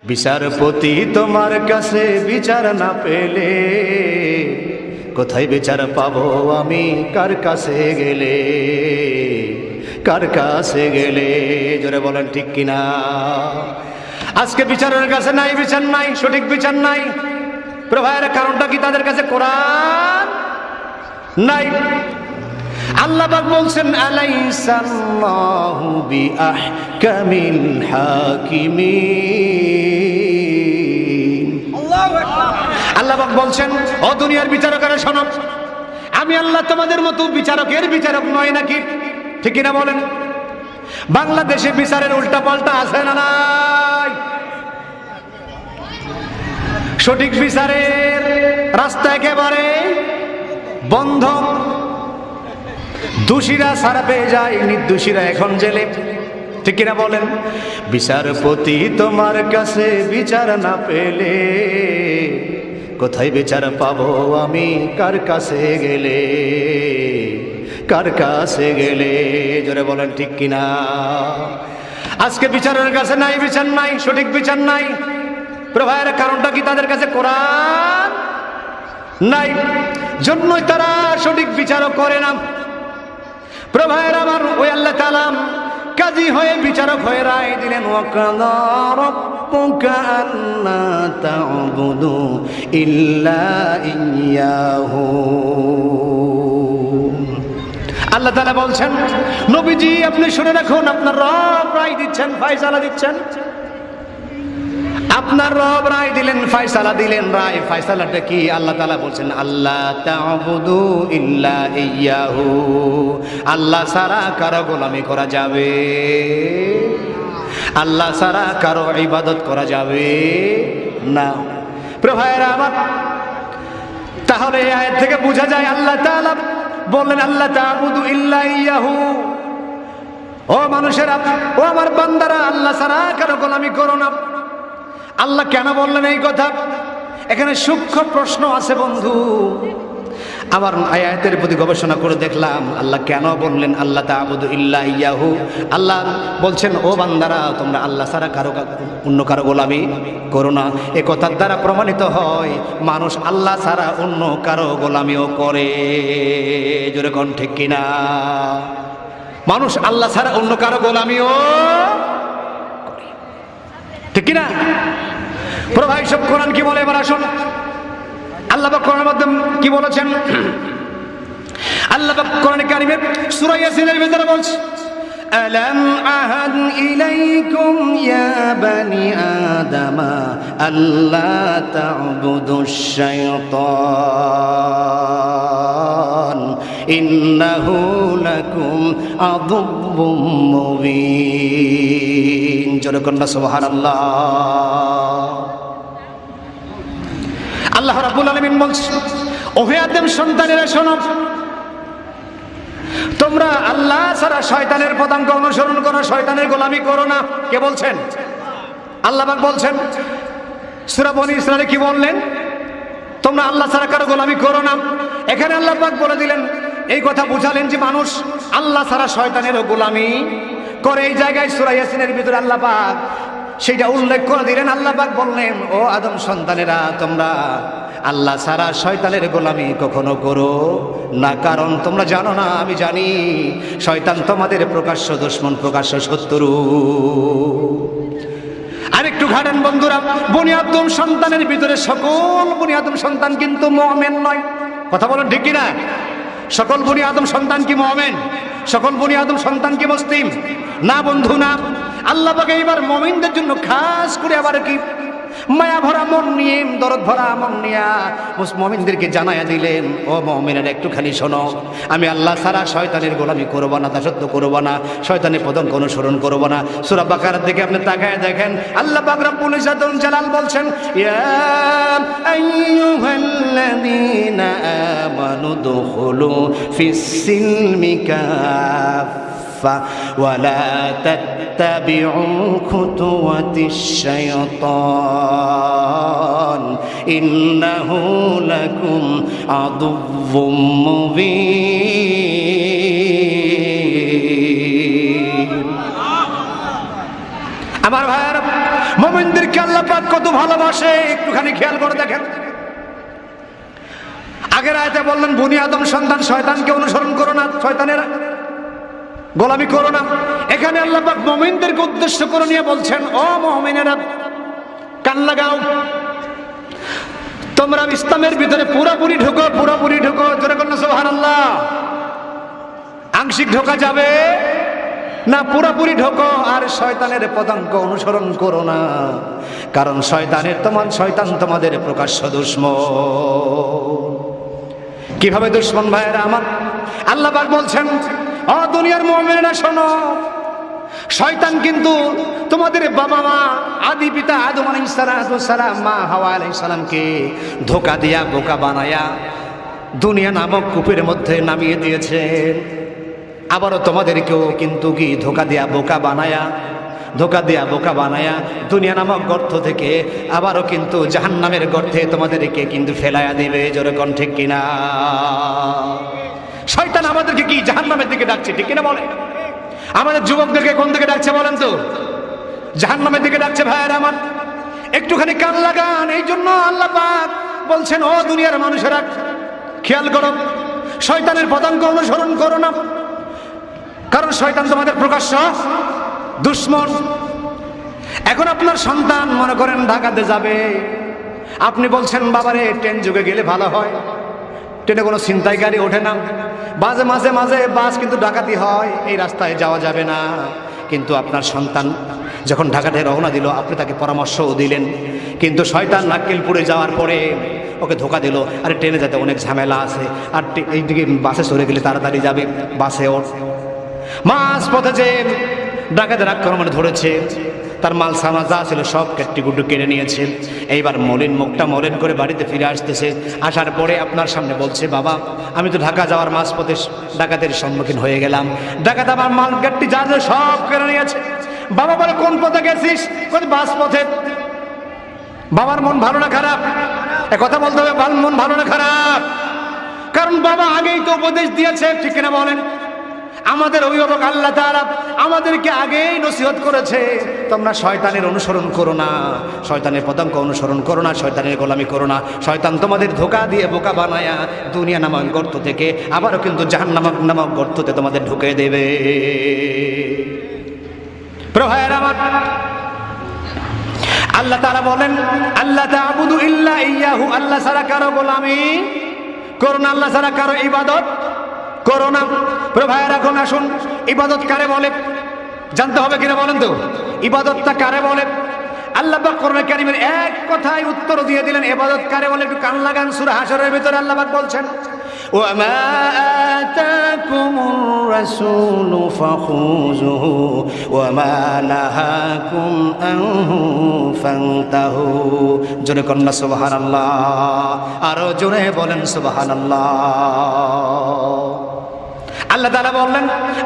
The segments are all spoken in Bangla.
বিচারপতি তোমার কাছে বিচার না পেলে কোথায় বিচার পাবো আমি, কার কাছে গেলে, কার কাছে গেলে? জোরে বলেন ঠিক কিনা? আজকে বিচারের কাছে নাই, বিচার নাই, সঠিক বিচার নাই। প্রভায়ের কারণটা কি? তাদের কাছে কোরআন নাই। আল্লাহ পাক বলছেন আলাইসাল্লাহু বিআহকামিল হাকিমিন। আল্লাহ পাক বলছেন, ও দুনিয়ার বিচারকেরা শোনো, আমি আল্লাহ তোমাদের মতো বিচারকের বিচারক নয় নাকি? ঠিক কিনা বলেন? বাংলাদেশে বিচারের উল্টা পাল্টা আছে না নাই? সঠিক বিচারের রাস্তা একেবারে বন্ধ। দোষীরা ছাড়া পেয়ে যায়, নির্দোষীরা এখন জেলে। ঠিক কিনা বলেন? বিচারপতি তোমার কাছে বিচার না পেলে কোথায় বিচার পাবো আমি, কার কাছে গেলে, কার কাছে গেলে? জোরে বলেন ঠিক কিনা? আজকে বিচারের কাছে নাই, বিচার নাই, সঠিক বিচার নাই। প্রভায়ের কারণটা কি? তাদের কাছে কোরআন নাই, জন্যই তারা সঠিক বিচারও করে না। প্রভায়ের আমার ওই আল্লাহ তাআলা কাজী হয়ে বিচারক হয়ে রায় দিলেন, ওয়াকাযা রাব্বুকা আল্লা তা'বুদু ইল্লা ইয়্যাহু। আল্লাহ তাআলা বলছেন, নবীজি আপনি শুনে রাখুন, আপনার রব রায় দিচ্ছেন, ফয়সালা দিচ্ছেন। আপনার রব রায় দিলেন, ফয়সালা দিলেন। রায় ফয়সালাটা কি? আল্লাহ তাআলা বলছেন, আল্লাহ তা'বুদু ইল্লা ইয়্যাহু, আল্লাহ ছাড়া কারো গোলামি করা যাবে, আল্লাহ ছাড়া কারো ইবাদত করা যাবে না। প্রভায়েরা আমার, তাহলে এই আয়াত থেকে বোঝা যায় আল্লাহ তাআলা বললেন আল্লাহ তা'বুদু ইল্লা ইয়্যাহু, ও মানুষেরা, ও আমার বান্দারা, আল্লাহ ছাড়া কারো গোলামি করো না। আল্লাহ কেন বললেন এই কথা? এখানে সূক্ষ্ম প্রশ্ন আছে বন্ধু। আবার আয়াতের প্রতি গবেষণা করে দেখলাম আল্লাহ কেন বললেন আল্লাহ তা'বুদু ইল্লা ইয়্যাহু। আল্লাহ বলছেন, ও বান্দারা, তোমরা আল্লাহ ছাড়া কারো অন্য কারো গোলামি করো না। এ কথার দ্বারা প্রমাণিত হয় মানুষ আল্লাহ ছাড়া অন্য কারো গোলামিও করে। জোরে কোন ঠিক কিনা? মানুষ আল্লাহ ছাড়া অন্য কারো গোলামিও করে, ঠিক কিনা? প্রভাই সব কোরআন কি বলে? এবার আসুন, আল্লাহ পাক কোরআনের মধ্যে কি বলেছেন? আল্লাহ পাক কোরআনে কারিমে সূরা ইয়াসিনের ভিতরে বলছে, আলাম আহাদ ইলাইকুম ইয়া বানি আদামা আল্লা তা'বুদুশ শাইতান ইন্নাহু লাকুম আদুব্বুম মুবিন। জোরে কন্না সুবহানাল্লাহ। আল্লাহ রাব্বুল আলামিন বলছেন, ওহে আদম সন্তানেরা শোনো, তোমরা আল্লাহ ছাড়া শয়তানের পদাঙ্ক অনুসরণ করো, শয়তানের গোলামি করো না। কে বলছেন? আল্লাহ পাক বলছেন। সূরা বনী ইসরাঈলে কি বললেন? তোমরা আল্লাহ ছাড়া কারো গোলামি করো না। এখানে আল্লাহ পাক বলে দিলেন, এই কথা বুঝালেন যে মানুষ আল্লাহ ছাড়া শয়তানেরও গোলামি করে। এই জায়গায় সূরা ইয়াসিনের ভিতরে আল্লাহ পাক সেটা উল্লেখ করে দিলেন। আল্লাহ পাক বললেন, ও আদম সন্তানেরা, তোমরা আল্লাহ ছাড়া শয়তানের গোলামি কখনো করো না, কারণ তোমরা জানো না, আমি জানি শয়তান তোমাদের প্রকাশ্য দুশমন, প্রকাশ্য শত্রু। আরেকটু ঘাটেন বন্ধুরা, বনি আদম সন্তানের ভিতরে সকল বনি আদম সন্তান কিন্তু মুমিন নয়। কথা বলেন ঠিক কিনা? সকল বনি আদম সন্তান কি মুমিন? সকল বনি আদম সন্তান কি মুসলিম? না বন্ধু, না। আল্লাহ পাক এইবার মুমিনদের জন্য খাস করে আবার কি মায়া ভরা মন নিয়ে, দরদ ভরা মন নিয়ে মুমিনদেরকে জানায়া দিলেন, ও মুমিনেরা একটুখানি শোনো, আমি আল্লাহ ছাড়া শয়তানের গোলামি করব না, দাসত্ব করব না, শয়তানের পদাঙ্ক অনুসরণ করব না। সূরা বাকারার দিকে আপনি তাকায় দেখেন, আল্লাহ পাক রব্বুল ইজ্জত ওয়াল জালাল বলছেন, ইয়া আইয়ুহাল্লাযীনা আমানু দুখুলু ফিস সিলমি কাফা ওয়ালা তাত্তাবিউ খুতুওয়াতিশ শাইতান ইন্নাহু লাকুম আদুউম মুবিন। আমার ভাইয়েরা, মুমিনদেরকে আল্লাহ পাক কত ভালোবাসে একটুখানি খেয়াল করে দেখেন। আগের আয়াতে বললেন বনি আদম সন্তান শয়তানকে অনুসরণ করো না, শয়তানের গোলামি করো না। এখানে আল্লাহ পাক মুমিনদেরকে উদ্দেশ্য করে নিয়ে বলছেন, ও মুমিনেরা কান লাগাও, তোমরা ইসলামের ভিতরে পুরোপুরি ঢোকো, পুরোপুরি ঢোকো। জোরে বলুন সুবহানাল্লাহ। আংশিক ঢোকা যাবে না, পুরোপুরি ঢোকো। আর শয়তানের পদাঙ্ক অনুসরণ করো না, কারণ শয়তান তোমাদের প্রকাশ্য দুশমন। কিভাবে দুশমন ভাইয়েরা আমার? আল্লাহ পাক বলছেন, ও দুনিয়ার মুমিনেরা শোনো, শয়তান কিন্তু তোমাদের বাবা মা আদি পিতা আদম আলাইহিস সালাম, মা হাওয়া আলাইহিস সালামকে ধোঁকা দিয়া বোকা বানায়া দুনিয়া নামক কূপের মধ্যে নামিয়ে দিয়েছেন। আবারও তোমাদেরকেও কিন্তু কি ধোঁকা দিয়া বোকা বানায়া দুনিয়া নামক গর্ত থেকে আবারও কিন্তু জাহান্নামের গর্তে তোমাদেরকে কিন্তু ফেলায়া দেবে। জোরে কোন ঠিক কিনা? শয়তান আমাদেরকে কি জাহান্নামের দিকে ডাকছে, ঠিক কিনা বলে? আমাদের যুবকদেরকে কোন দিকে ডাকছে বলেন তো? জাহান্নামের দিকে ডাকছে। ভাইয়েরা আমার, একটুখানি কান লাগান। এই জন্য আল্লাহ পাক বলছেন, ও দুনিয়ার মানুষেরা খেয়াল করো, শয়তানের পদাঙ্ক অনুসরণ করো না, কারণ শয়তান তোমাদের প্রকাশ্য দুশমন। এখন আপনার সন্তান মনে করেন ঢাকাতে যাবে, আপনি বলছেন বাবারে ট্রেন যুগে গেলে ভালো হয়, ট্রেনে কোনো ছিনতাই গাড়ি ওঠে না, মাঝে মাঝে বাস কিন্তু ডাকাতি হয়, এই রাস্তায় যাওয়া যাবে না। কিন্তু আপনার সন্তান যখন ঢাকাতে রওনা দিল, আপনি তাকে পরামর্শও দিলেন, কিন্তু শয়তান নাক্কেলপুরে যাওয়ার পরে ওকে ধোকা দিল, আরে ট্রেনে যেতে অনেক ঝামেলা আছে, আর এইদিকে বাসে চড়ে গেলে তাড়াতাড়ি যাবে, বাসে ওঠ। মাঝ পথে যে ডাকাতের আক্রমণে ধরেছে, তার মাল সামা যা ছিল সব কেট্টিগুড্ডু কেড়ে নিয়েছে। এইবার মুখটা মলিন করে বাড়িতে ফিরে আসতেছে। আসার পরে আপনার সামনে বলছে, বাবা আমি তো ঢাকা যাওয়ার মাঝ পথে ডাকাতের সম্মুখীন হয়ে গেলাম, ডাকাত আমার মাল গাড়ি যা সব কেড়ে নিয়েছে। বাবা বলে, কোন পথে গেছিস? বাস পথে। বাবার মন ভালো না খারাপ? কথা বলতে হবে, মন ভালো না খারাপ? কারণ বাবা আগেই তো উপদেশ দিয়েছে, ঠিক কিনা বলেন? আমাদের অভিভাবক আল্লাহ তাআলা আমাদেরকে আগেই নসিহত করেছে, তোমরা শয়তানের অনুসরণ করো না, শয়তানের পদাঙ্ক অনুসরণ করো না, শয়তানের গোলামি করো না। শয়তান তোমাদের ধোঁকা দিয়ে বোকা বানায়া দুনিয়া নামক গর্ত থেকে আবারও কিন্তু জাহান্নাম নামক গর্ততে তোমাদের ঢুকে দেবে। ভাইয়েরা আমার, আল্লাহ তাআলা বলেন, আল্লাহ তা'বুদু ইল্লা ইয়াহু, আল্লাহ ছাড়া কারো গোলামি করো না, আল্লাহ ছাড়া কারো ইবাদত করো না। ভাইয়েরা এখন আসুন, ইবাদত কারে বলে জানতে হবে কিনা বলেন তো? ইবাদতটা কারে বলে? আল্লাহ পাক কোরআন কারীমের এক কথায় উত্তর দিয়ে দিলেন ইবাদত কারে বলে। একটু কান লাগান, সূরা হাশরের ভিতরে আল্লাহ পাক বলছেন, ওয়া মা আতাকুমুর রাসূলু ফাখুযুহু ওয়া মা নাহাকুম আনহু ফান্তাহু। জোরে কন্না সুবহানাল্লাহ, আরো জোরে বলেন সুবহানাল্লাহ। আল্লাহ তাআলা বললেন,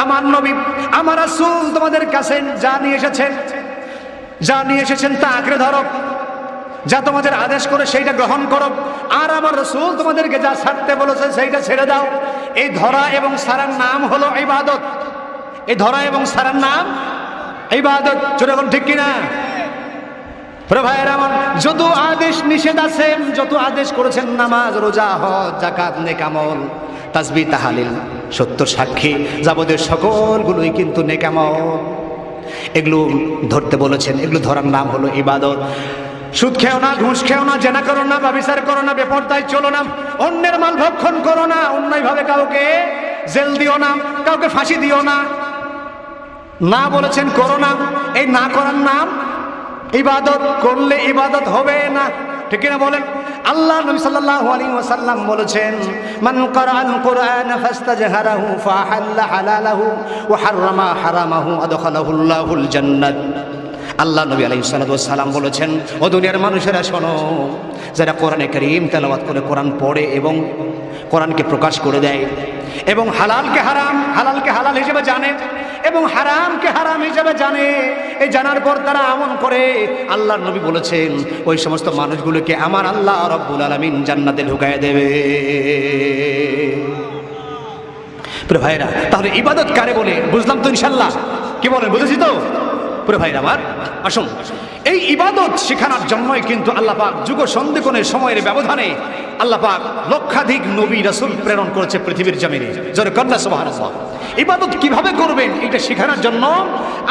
আমার নবী আমার রাসূল তোমাদের কাছে যা নিয়ে এসেছেন তা আঁকড়ে ধরো, যা তোমাদের আদেশ করে সেইটা গ্রহণ করো, আর আমার রাসূল তোমাদেরকে যা ছাড়তে বলেছে সেইটা ছেড়ে দাও। এই ধরা এবং ছাড়ার নাম হলো ইবাদত। এই ধরা এবং ছাড়ার নাম ইবাদত। জোরে বলুন ঠিক কিনা? ভাইয়েরা আমার, যত আদেশ নিষেধ আছে, যত আদেশ করেছেন নামাজ, রোজা, হজ, যাকাত, নেক আমল, তাসবিহ, তাহলিল, সত্য সাক্ষী, যাবতীয় সকলগুলোই কিন্তু নেক আমল। এগুলো ধরতে বলেছেন, এগুলো ধরার নাম হলো ইবাদত। সুদ খেও না, ঘুষ খেও না, জেনা করো না, ব্যভিচার করো না, বেপরদায় চলো না, অন্যের মাল ভক্ষণ করো না, অন্যায়ভাবে কাউকে জেল দিও না, কাউকে ফাঁসি দিও না। না বলেছেন করো না, এই না করার নাম ইবাদত। করলে ইবাদত হবে না, ঠিক কিনা বলেন? আল্লাহ নবী সাল্লাল্লাহু আলাইহি ওয়াসাল্লাম বলেছেন, মান ক্বারাআল কুরআন ফাস্তাজহারাহু ফাহাল্লা হালালাহু ওয়া হাররামা হারামাহু আদখালাহুল্লাহুল জান্নাত। আল্লাহ নবী আলাইহিস সালাতু ওয়াস সালাম বলেছেন, ও দুনিয়ার মানুষেরা শোনো, যারা কোরআনে কারীম তেলাওয়াত করে, কোরআন পড়ে এবং কোরআনকে প্রকাশ করে দেয় এবং হালালকে হালাল হিসেবে জানে এবং হারামকে হারাম হিসেবে জানে, এই জানার পর তারা আমল করে, আল্লাহর নবী বলেছেন ওই সমস্ত মানুষগুলোকে আমার আল্লাহ রাব্বুল আলামিন জান্নাতে ঢুকায় দেবে। প্রিয় ভাইরা, তাহলে ইবাদত কারে বলে বুঝলাম তো ইনশাআল্লাহ? কি বলেন, বুঝেছি তো? প্রিয় ভাইরা আমার, আসুন এই ইবাদত শেখানোর জন্যই কিন্তু আল্লাহ পাক যুগ সন্ধিক্ষণের সময়ের ব্যবধানে আল্লাহ পাক লক্ষাধিক নবী রাসূল প্রেরণ করেছে পৃথিবীর জমিনে। জোরে কন্যা সুবহানাল্লাহ। ইবাদত কিভাবে করবেন এটা শেখানোর জন্য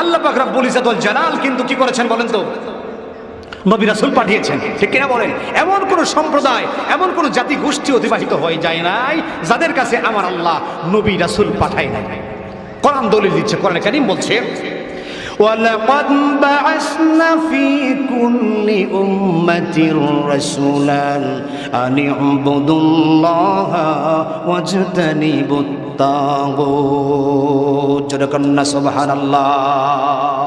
আল্লাহ পাক রব্বুল ইজ্জত ওয়াল জালাল কিন্তু কি করেছেন বলেন তো, নবী রাসূল পাঠিয়েছেন, ঠিক কিনা বলেন? এমন কোন সম্প্রদায়, এমন কোন জাতি গোষ্ঠী অতিবাহিত হয়ে যায় নাই যাদের কাছে আমার আল্লাহ নবী রাসূল পাঠায় নাই। কোরআন দলিল দিচ্ছে, কোরআন কারীম বলছে ওয়ালাকাদ বা'আসনা ফী কুল্লি উম্মাতির রাসূলান আন ইউবুদুল্লাহা ওয়াজতানিবুত তাগুত। সুবহানাল্লাহ।